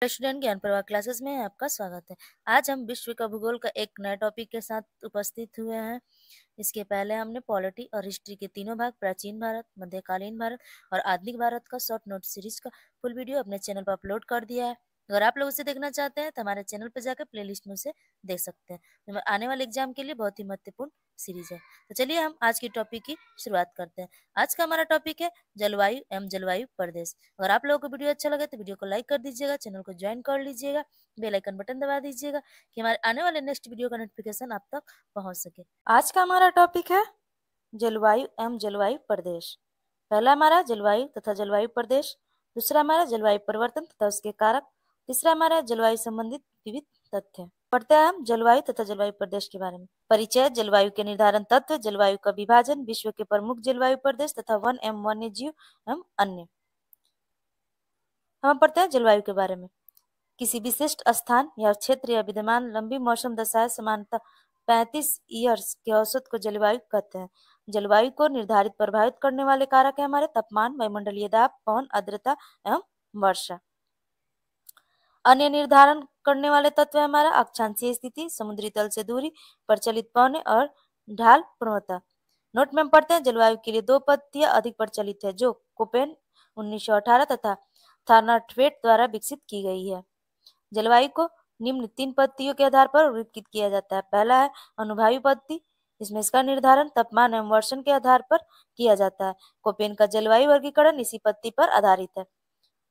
Student ज्ञान प्रवाह classes में आपका स्वागत है। आज हम विश्व का भूगोल का एक नए टॉपिक के साथ उपस्थित हुए हैं। इसके पहले हमने पॉलिटी और हिस्ट्री के तीनों भाग, प्राचीन भारत, मध्यकालीन भारत और आधुनिक भारत का शॉर्ट नोट सीरीज का फुल वीडियो अपने चैनल पर अपलोड कर दिया है। अगर आप लोग उसे देखना चाहते हैं तो हमारे चैनल पर जाकर प्लेलिस्ट में उसे देख सकते हैं। तो आने वाले एग्जाम के लिए बहुत ही महत्वपूर्ण सीरीज है। तो चलिए हम आज की टॉपिक की शुरुआत करते हैं। आज का हमारा टॉपिक है जलवायु एवं जलवायु प्रदेश। अगर आप लोगों को वीडियो अच्छा लगे तो वीडियो को लाइक कर दीजिएगा, चैनल को ज्वाइन कर लीजिएगा, बेल आइकन बटन दबा दीजिएगा कि हमारे आने वाले नेक्स्ट वीडियो का नोटिफिकेशन आप तक पहुंच सके। आज का हमारा टॉपिक है जलवायु एवं जलवायु प्रदेश। पहला हमारा जलवायु तथा जलवायु प्रदेश, दूसरा हमारा जलवायु परिवर्तन तथा उसके कारक, तीसरा हमारा जलवायु संबंधित विविध तथ्य। पढ़ते हैं हम जलवायु तथा जलवायु प्रदेश के बारे में। परिचय, जलवायु के निर्धारण तत्व, जलवायु का विभाजन, विश्व के प्रमुख जलवायु प्रदेश तथा वन एवं वन्य जीव एवं अन्य। हम पढ़ते हैं जलवायु के बारे में। किसी विशिष्ट स्थान या क्षेत्र या विद्यमान लंबी मौसम दशाएं सामान्यतः 35 ईयर्स के औसत को जलवायु कहते हैं। जलवायु को निर्धारित प्रभावित करने वाले कारक है हमारे तापमान, वायुमंडलीय दाब, पवन, आर्द्रता एवं वर्षा। अन्य निर्धारण करने वाले तत्व है हमारा अक्षांशीय स्थिति, समुद्री तल से दूरी, प्रचलित पवनें और ढाल प्रवणता। नोट में पढ़ते हैं जलवायु के लिए दो पद्धतियां अधिक प्रचलित है जो कोपेन 1918 तथा थार्नाथवेट द्वारा विकसित की गई है। जलवायु को निम्न तीन पद्धतियों के आधार पर वर्गीकृत किया जाता है। पहला है अनुभवायु पद्धति, इसमें इसका निर्धारण तापमान एवं वर्षण के आधार पर किया जाता है। कोपेन का जलवायु वर्गीकरण इसी पद्धति पर आधारित है।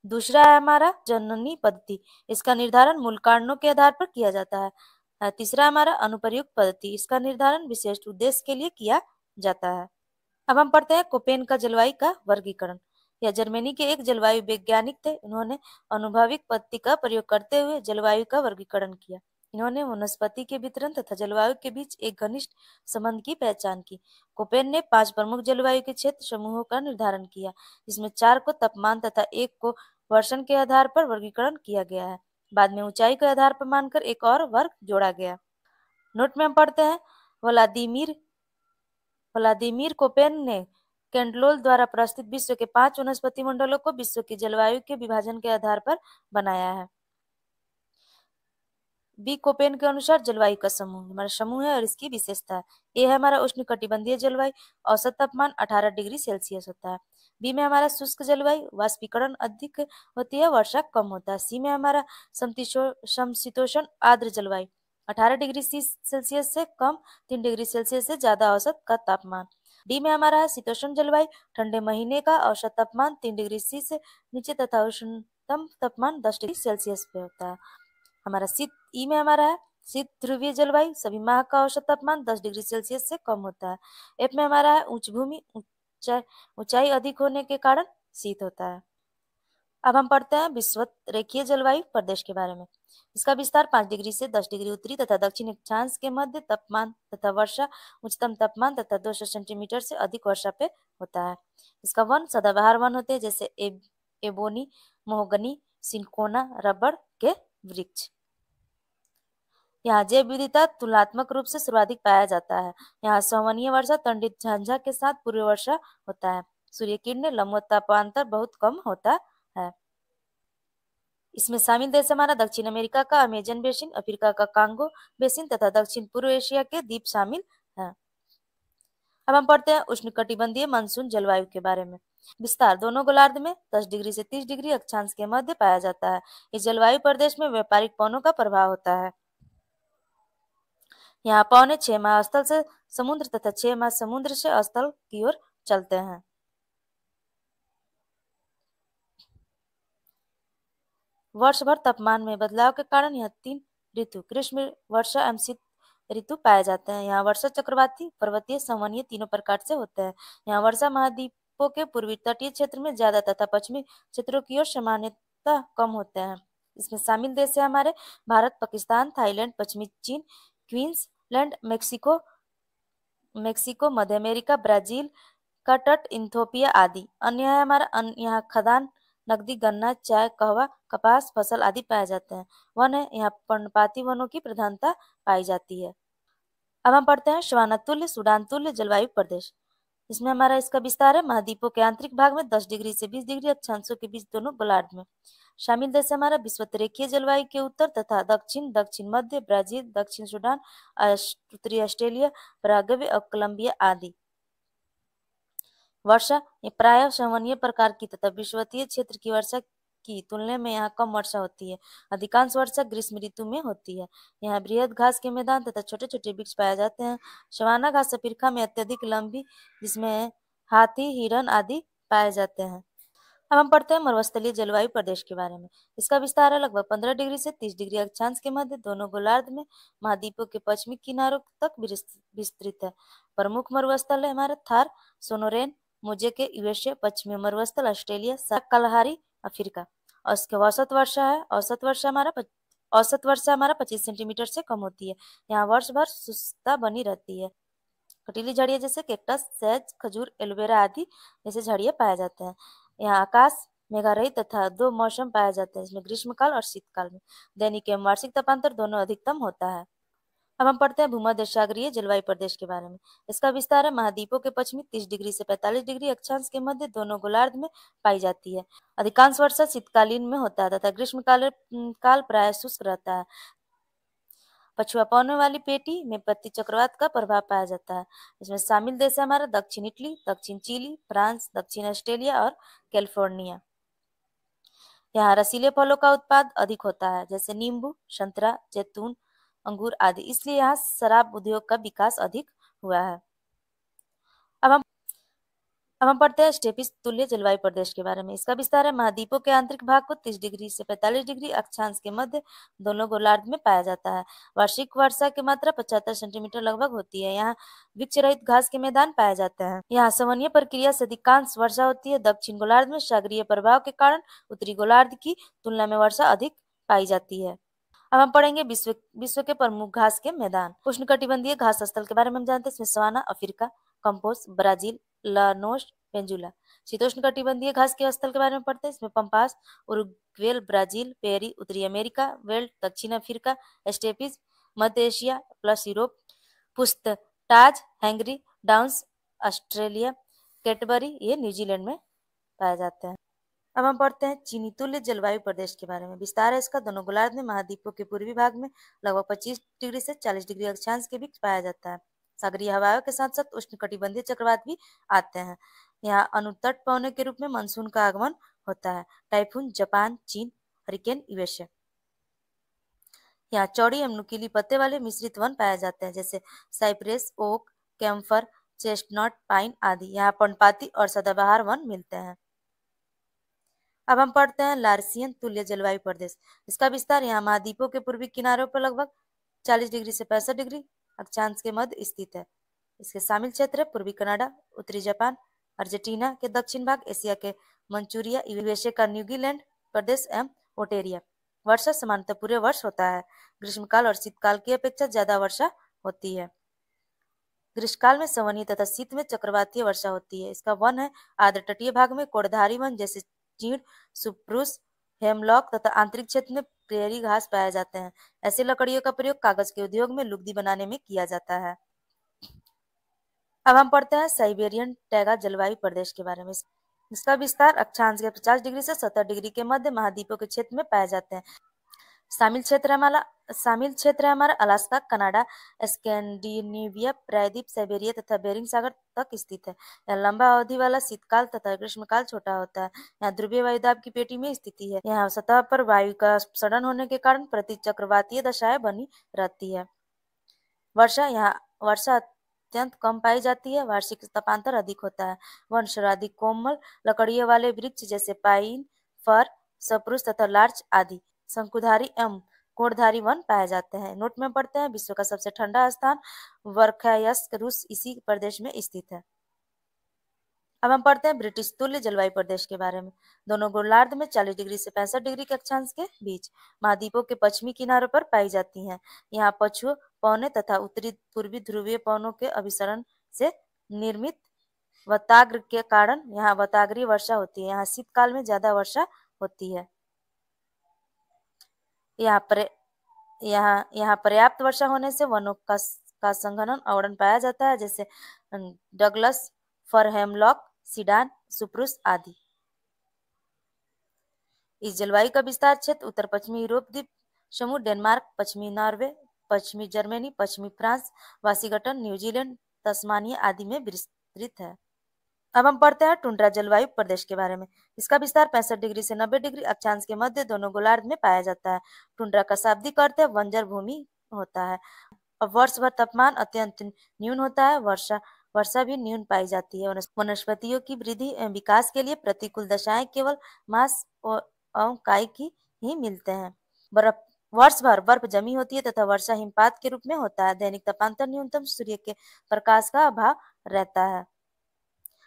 दूसरा है हमारा जननी पद्धति, इसका निर्धारण मूल कारणों के आधार पर किया जाता है। तीसरा हमारा अनुप्रयुक्त पद्धति, इसका निर्धारण विशेष उद्देश्य के लिए किया जाता है। अब हम पढ़ते हैं कोपेन का जलवायु का वर्गीकरण। यह जर्मनी के एक जलवायु वैज्ञानिक थे। इन्होंने अनुभविक पद्धति का प्रयोग करते हुए जलवायु का वर्गीकरण किया। इन्होंने वनस्पति के वितरण तथा जलवायु के बीच एक घनिष्ठ संबंध की पहचान की। कोपेन ने 5 प्रमुख जलवायु के क्षेत्र समूहों का निर्धारण किया, जिसमें 4 को तापमान तथा 1 को वर्षण के आधार पर वर्गीकरण किया गया है। बाद में ऊंचाई के आधार पर मानकर एक और वर्ग जोड़ा गया। नोट में हम पढ़ते हैं व्लादिमीर कोपेन ने कैंडलोल द्वारा प्रस्तुत विश्व के 5 वनस्पति मंडलों को विश्व की जलवायु के विभाजन के आधार पर बनाया है। बी कोपेन के अनुसार जलवायु का समूह हमारा समूह है और इसकी विशेषता है। ए है हमारा उष्णकटिबंधीय जलवायु, औसत तापमान 18 डिग्री सेल्सियस होता है। बी में हमारा शुष्क जलवायु, वाष्पीकरण अधिक होती है, वर्षा कम होता है। सी में हमारा समशीतोष्ण आर्द्र जलवायु, 18 डिग्री सेल्सियस से कम, 3 डिग्री सेल्सियस से ज्यादा औसत का तापमान। डी में हमारा है शीतोष्ण जलवायु, ठंडे महीने का औसत तापमान 3 डिग्री सी से नीचे तथा उष्णतम तापमान 10 डिग्री सेल्सियस पे होता है। हमारा शीत ई में हमारा है शीत ध्रुवीय जलवायु, सभी माह का औसत तापमान 10 डिग्री सेल्सियस से कम होता है। एफ में हमारा है उच्च भूमि, ऊंचाई अधिक होने के कारण शीत होता है। अब हम पढ़ते हैं विषुवत रेखीय जलवायु प्रदेश के बारे में। इसका विस्तार 5 डिग्री से 10 डिग्री उत्तरी तथा दक्षिण अक्षांश के मध्य तापमान तथा वर्षा उच्चतम तापमान तथा 200 सेंटीमीटर से अधिक वर्षा पे होता है। इसका वन सदाबहार वन होते हैं जैसे एबोनी, मोहगनी, सिनकोना, रबड़ के वृक्ष। यहाँ जैव विविधता तुलनात्मक रूप से सर्वाधिक पाया जाता है। यहाँ संवहनीय वर्षा तंडित झांझा के साथ पूर्व वर्षा होता है। सूर्य किरणें लंबवत तापांतर बहुत कम होता है। इसमें शामिल देश हमारा दक्षिण अमेरिका का अमेजन बेसिन, अफ्रीका का कांगो बेसिन तथा दक्षिण पूर्व एशिया के द्वीप शामिल है। अब हम पढ़ते हैं उष्णकटिबंधीय मानसून जलवायु के बारे में। विस्तार दोनों गोलार्ध में 10 डिग्री से 30 डिग्री अक्षांश के मध्य पाया जाता है। इस जलवायु प्रदेश में व्यापारिक पवनों का प्रभाव होता है। यहाँ पौने 6 माह स्थल से समुद्र तथा 6 माह समुद्र से स्थल की ओर चलते हैं। वर्ष भर तापमान में बदलाव के कारण यह 3 ऋतु ग्रीष्म, वर्षा एवं शीत ऋतु पाए जाते हैं। यहाँ वर्षा चक्रवाती, पर्वतीय, संवहनीय तीनों प्रकार से होते हैं। यहाँ वर्षा महाद्वीपों के पूर्वी तटीय क्षेत्र में ज्यादा तथा पश्चिमी क्षेत्रों की ओर सामान्यतः कम होते हैं। इसमें शामिल देश है हमारे भारत, पाकिस्तान, थाईलैंड, पश्चिमी चीन, क्वींसलैंड, मेक्सिको, मध्य अमेरिका, ब्राजील का तट, इथियोपिया आदि। अन्य है हमारा यहाँ खदान, नकदी, गन्ना, चाय, कहवा, कपास फसल आदि पाए जाते हैं। वन है यहाँ पर्णपाती वनों की प्रधानता पाई जाती है। अब हम पढ़ते हैं सवाना तुल्य, सूडान तुल्य जलवायु प्रदेश। इसमें हमारा इसका विस्तार है महाद्वीपों के आंतरिक भाग में 10 डिग्री से 20 डिग्री अक्षांशों के बीच दोनों गोलार्ध में। शामिल देश हमारा विषुवतरेखीय जलवायु के उत्तर तथा दक्षिण, दक्षिण मध्य, ब्राजील, दक्षिण सूडान, उत्तरी ऑस्ट्रेलिया, पराग्वे और कोलंबिया आदि। वर्षा ये प्रायः संवहनीय प्रकार की तथा विषुवतीय क्षेत्र की वर्षा की तुलना में यहाँ कम वर्षा होती है। अधिकांश वर्षा ग्रीष्म ऋतु में होती है। यहाँ बृहद घास के मैदान तथा छोटे छोटे वृक्ष पाए जाते हैं। सवाना घास अफ्रीका में अत्यधिक लंबी, जिसमें हाथी, हिरन आदि पाए जाते हैं। अब हम पढ़ते हैं मरुस्थलीय जलवायु प्रदेश के बारे में। इसका विस्तार है लगभग 15 डिग्री से 30 डिग्री अक्षांश के मध्य दोनों गोलार्ध में महाद्वीपों के पश्चिमी किनारों तक विस्तृत है। प्रमुख मरुस्थल है हमारे थार, सोनोरेन, मोजेके यूएसए, पश्चिमी मरुस्थल ऑस्ट्रेलिया, कलहारी अफ्रीका। और इसके औसत वर्षा हमारा 25 सेंटीमीटर से कम होती है। यहाँ वर्ष भर शुष्कता बनी रहती है। कटीली झाड़ियाँ जैसे कैक्टस, सहज, खजूर, एलोवेरा आदि जैसे झाड़ियाँ पाए जाते हैं। यहाँ आकाश मेघारहित तथा 2 मौसम पाए जाते हैं, इसमें ग्रीष्मकाल और शीतकाल में। दैनिक एवं वार्षिक तापांतर दोनों अधिकतम होता है। अब हम पढ़ते हैं भूमध्य सागरीय जलवायु प्रदेश के बारे में। इसका विस्तार है महाद्वीपों के पश्चिमी 30 डिग्री से 45 डिग्री अक्षांश के मध्य दोनों गोलार्ध में पाई जाती है। अधिकांश वर्षा शीतकालीन में होता है तथा ग्रीष्मकाल प्राय शुष्क रहता है। पछुआ पौने वाली पेटी में प्रति चक्रवात का प्रभाव पाया जाता है। इसमें शामिल देश है हमारा दक्षिण इटली, दक्षिण चिली, फ्रांस, दक्षिण ऑस्ट्रेलिया और कैलिफोर्निया। यहाँ रसीले फलों का उत्पाद अधिक होता है, जैसे नींबू, संतरा, जैतून, अंगूर आदि, इसलिए यहाँ शराब उद्योग का विकास अधिक हुआ है। अब हम पढ़ते हैं स्टेपिस तुल्य जलवायु प्रदेश के बारे में। इसका विस्तार है महाद्वीपों के आंतरिक भाग को 30 डिग्री से 45 डिग्री अक्षांश के मध्य दोनों गोलार्ध में पाया जाता है। वार्षिक वर्षा की मात्रा 75 सेंटीमीटर लगभग होती है। यहाँ वृक्ष रहित घास के मैदान पाए जाते हैं। यहाँ संवहनीय प्रक्रिया से अधिकांश वर्षा होती है। दक्षिण गोलार्ध में सागरीय प्रभाव के कारण उत्तरी गोलार्ध की तुलना में वर्षा अधिक पाई जाती है। अब हम पढ़ेंगे विश्व के प्रमुख घास के मैदान। उष्णकटिबंधीय घास स्थल के बारे में हम जानते हैं। इसमें savanna Africa, campos Brazil, llanos पेंजुला। शीतोष्ण कटिबंधीय घास के स्थल के बारे में पढ़ते हैं। इसमें पंपास उरुग्वे ब्राजील, पेरी उत्तरी अमेरिका, वेल्ट दक्षिण अफ्रीका, स्टेपिस मध्य एशिया प्लस यूरोप, पुस्तटाज हैंगरी, डाउन्स ऑस्ट्रेलिया, कैटबरी ये न्यूजीलैंड में पाए जाते हैं। अब हम पढ़ते हैं चीनी तुल्य जलवायु प्रदेश के बारे में। विस्तार है इसका दोनों गोलार्ध में महाद्वीपों के पूर्वी भाग में लगभग 25 डिग्री से 40 डिग्री अक्षांश के बीच पाया जाता है। सागरीय हवाओं के साथ साथ उष्णकटिबंधीय चक्रवात भी आते हैं। यहाँ अनुतट पवनों के रूप में मानसून का आगमन होता है। टाइफून जापान, चीन, हरिकेन यूएसए। यहाँ चौड़ी एवं नुकीली पत्ते वाले मिश्रित वन पाए जाते हैं, जैसे cypress, oak, camphor, chestnut, pine आदि। यहाँ पर्णपाती और सदाबहार वन मिलते हैं। अब हम पढ़ते हैं लार्सियन तुल्य जलवायु प्रदेश। इसका विस्तार यहाँ महाद्वीपों के पूर्वी किनारों पर लगभग 40 डिग्री से 65 डिग्री अक्षांश के मध्य स्थित है। इसके शामिल क्षेत्र है पूर्वी कनाडा, उत्तरी जापान, अर्जेंटीना के दक्षिण भाग, एशिया के मंचूरिया, यूएसए का न्यूजीलैंड प्रदेश एवं ओटेरिया। वर्षा सामान्यतः पूरे वर्ष होता है। ग्रीष्मकाल और शीतकाल की अपेक्षा ज्यादा वर्षा होती है। ग्रीष्मकाल में संवहनीय तथा शीत में चक्रवातीय वर्षा होती है। इसका वन है आर्द्र तटीय भाग में कोड़धारी वन जैसे चीड़, सुप्रूस, हेमलॉक तथा आंतरिक क्षेत्र में प्रेरी घास पाए जाते हैं। ऐसी लकड़ियों का प्रयोग कागज के उद्योग में लुगदी बनाने में किया जाता है। अब हम पढ़ते हैं साइबेरियन टैगा जलवायु प्रदेश के बारे में। इसका विस्तार अक्षांश के 50 डिग्री से 70 डिग्री के मध्य महाद्वीपों के क्षेत्र में पाए जाते हैं। शामिल क्षेत्र है हमारा अलास्का, कनाडा, स्कैंडिनेविया, प्रायद्वीप, साइबेरिया तथा बेरिंग सागर तक स्थित है। यह लंबा अवधि वाला शीतकाल तथा ग्रीष्मकाल छोटा होता है। यहाँ ध्रुवीय वायुदाब की पेटी में स्थिति है। यहाँ सतह पर वायु का सड़न होने के कारण प्रति चक्रवातीय दशाएं बनी रहती है। वर्षा अत्यंत कम पाई जाती है। वार्षिक तापांतर अधिक होता है। वन सर्वाधिक कोमल लकड़ियों वाले वृक्ष जैसे पाइन, फर, सप्रूस तथा लार्च आदि। शंकुधारी एवं कोणधारी वन पाए जाते हैं। नोट में पढ़ते हैं विश्व का सबसे ठंडा स्थान वर्खायस्क रूस इसी प्रदेश में स्थित है। अब हम पढ़ते हैं ब्रिटिश तुल्य जलवायु प्रदेश के बारे में। दोनों गोलार्ध में 40 डिग्री से 65 डिग्री के अक्षांश के बीच महाद्वीपों के पश्चिमी किनारों पर पाई जाती हैं। यहाँ पछुआ पवने तथा उत्तरी पूर्वी ध्रुवीय पवनों के अभिसरण से निर्मित वताग्र के कारण यहाँ वताग्रीय वर्षा होती है। यहाँ शीतकाल में ज्यादा वर्षा होती है। यहाँ पर्याप्त वर्षा होने से वनों का संघनन आवरण पाया जाता है, जैसे डगलस, फर, हेमलॉक, सीडान, सुप्रूस आदि। इस जलवायु का विस्तार क्षेत्र उत्तर पश्चिमी यूरोप द्वीप समूह, डेनमार्क, पश्चिमी नॉर्वे, पश्चिमी जर्मनी, पश्चिमी फ्रांस, वाशिंगटन, न्यूजीलैंड, तस्मानिया आदि में विस्तृत है। अब हम पढ़ते हैं टुंड्रा जलवायु प्रदेश के बारे में। इसका विस्तार 65 डिग्री से 90 डिग्री अक्षांश के मध्य दोनों गोलार्ध में पाया जाता है। टुंड्रा का शाब्दिक अर्थ है बंजर भूमि होता है। अब वर्ष भर तापमान अत्यंत न्यून होता है, वर्षा वर्षा भी न्यून पाई जाती है। वनस्पतियों की वृद्धि एवं विकास के लिए प्रतिकूल दशाएं केवल मांस एवं काई की ही मिलते हैं। बर्फ वर्ष भर बर्फ जमी होती है तथा वर्षा हिमपात के रूप में होता है। दैनिक तापमान न्यूनतम सूर्य के प्रकाश का अभाव रहता है।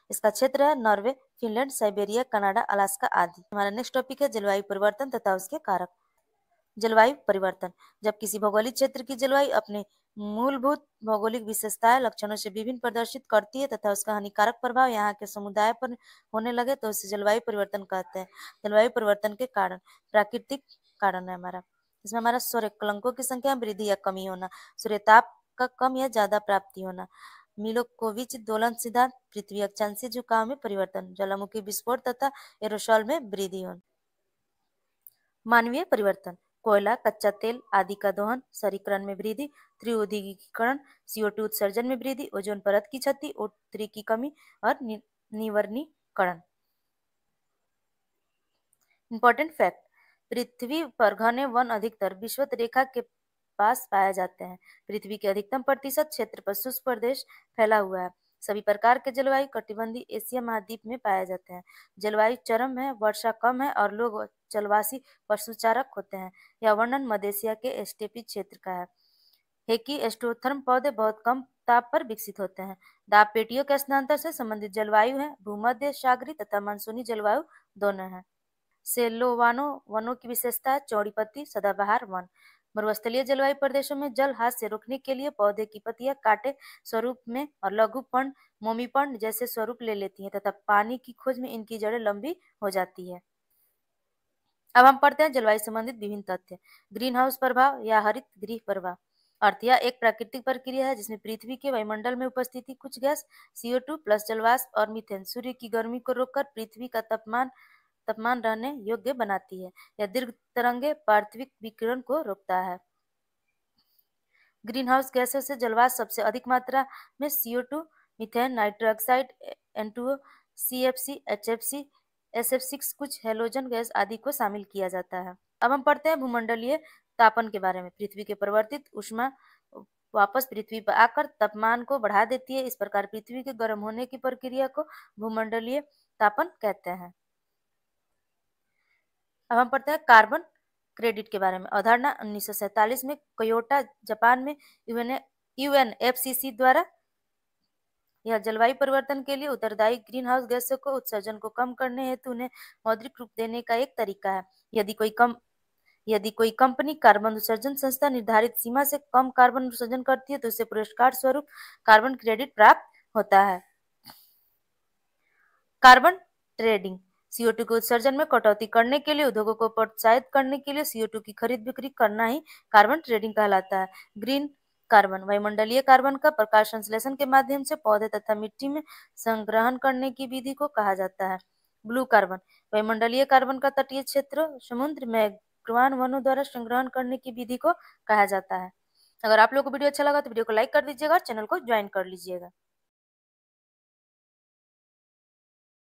इसका क्षेत्र है Norway, Finland, Siberia, Canada, Alaska आदि। हमारा नेक्स्ट टॉपिक है जलवायु परिवर्तन तथा उसके कारक। जलवायु परिवर्तन जब किसी भौगोलिक क्षेत्र की जलवायु अपने मूलभूत भौगोलिक विशेषताएं लक्षणों से विभिन्न प्रदर्शित करती है तथा उसका हानिकारक प्रभाव यहाँ के समुदाय पर होने लगे तो उसे जलवायु परिवर्तन कहते हैं। जलवायु परिवर्तन के कारण प्राकृतिक कारण है हमारा, इसमें हमारा सूर्यकलंकों की संख्या में वृद्धि या कमी होना, सूर्यताप का कम या ज्यादा प्राप्ति होना, मिलोकोविच दोलन सिद्धांत, पृथ्वी अक्षांशीय झुकाव में परिवर्तन, ज्वालामुखी विस्फोट तथा एरोसोल में वृद्धि होना। मानवीय परिवर्तन कोयला, कच्चा तेल आदि का दोहन, शहरीकरण में वृद्धि, त्रिऔद्योगिकीकरण, CO2 उत्सर्जन में वृद्धि, ओजोन परत की क्षति, O3 की कमी और निवर्णीकरण। इंपॉर्टेंट फैक्ट, पृथ्वी पर घने वन अधिकतर विषुवत रेखा के पास पाए जाते हैं। पृथ्वी के अधिकतम प्रतिशत क्षेत्र पर शुष्क प्रदेश फैला हुआ है। सभी प्रकार के जलवायु कटिबंधीय एशिया महाद्वीप में पाए जाते हैं। जलवायु चरम है, वर्षा कम है और लोग जलवासी पशुचारक होते हैं। यह वर्णन मध्य एशिया के स्टेपी क्षेत्र का है। हेकी एस्टोथर्म पौधे बहुत कम ताप पर विकसित होते हैं। दाब पेटियों के स्थानांतर से संबंधित जलवायु है, भूमध्य सागरीय तथा मानसूनी जलवायु दोनों है। सेलोवानो वनों की विशेषता है चौड़ी पत्ती, सदाबहार वन। मरुस्थलीय जलवायु प्रदेशों में जल हाथ से रोकने के लिए पौधे की पत्तियां कांटे स्वरूप में और लघु पर्ण, मोमी पर्ण जैसे स्वरूप ले लेती हैं तथा पानी की खोज में इनकी जड़ें लंबी हो जाती है। अब हम पढ़ते हैं जलवायु संबंधित विभिन्न तथ्य। ग्रीन हाउस प्रभाव या हरित गृह प्रभाव अर्थ यह एक प्राकृतिक प्रक्रिया है जिसमें पृथ्वी के वायुमंडल में उपस्थिति कुछ गैस CO2 प्लस जलवाष्प और मीथेन सूर्य की गर्मी को रोककर पृथ्वी का तापमान रहने योग्य बनाती है। यह दीर्घ तरंगे पार्थिविक विकिरण को रोकता है। ग्रीन हाउस गैसों से जलवाष्प सबसे अधिक मात्रा में CO2, methane, nitrous oxide, N2O, CFC, HFC, SF6 कुछ हैलोजन गैस आदि को शामिल किया जाता है। अब हम पढ़ते हैं भूमंडलीय तापन के बारे में। पृथ्वी के परिवर्तित ऊष्मा वापस पृथ्वी पर आकर तापमान को बढ़ा देती है। इस प्रकार पृथ्वी के गर्म होने की प्रक्रिया को भूमंडलीय तापन कहते हैं। अब हम पढ़ते हैं कार्बन क्रेडिट के बारे में। अवधारणा 1947 में क्योटो जापान में UNFCCC द्वारा यह जलवायु परिवर्तन के लिए उत्तरदायी ग्रीन हाउस गैसों को उत्सर्जन को कम करने हेतु उन्हें मौद्रिक रूप देने का एक तरीका है। यदि कोई कंपनी कार्बन उत्सर्जन संस्था निर्धारित सीमा से कम कार्बन उत्सर्जन करती है तो उसे पुरस्कार स्वरूप कार्बन क्रेडिट प्राप्त होता है। कार्बन ट्रेडिंग CO2 के उत्सर्जन में कटौती करने के लिए उद्योगों को प्रोत्साहित करने के लिए CO2 की खरीद बिक्री करना ही कार्बन ट्रेडिंग कहलाता है। ग्रीन कार्बन वायुमंडलीय कार्बन का प्रकाश संश्लेषण के माध्यम से पौधे तथा मिट्टी में संग्रहण करने की विधि को कहा जाता है। ब्लू कार्बन वायुमंडलीय कार्बन का तटीय क्षेत्र, समुद्र, मैंग्रोव वनों द्वारा संग्रहण करने की विधि को कहा जाता है। अगर आप लोग को वीडियो अच्छा लगा तो वीडियो को लाइक कर दीजिएगा और चैनल को ज्वाइन कर लीजिएगा।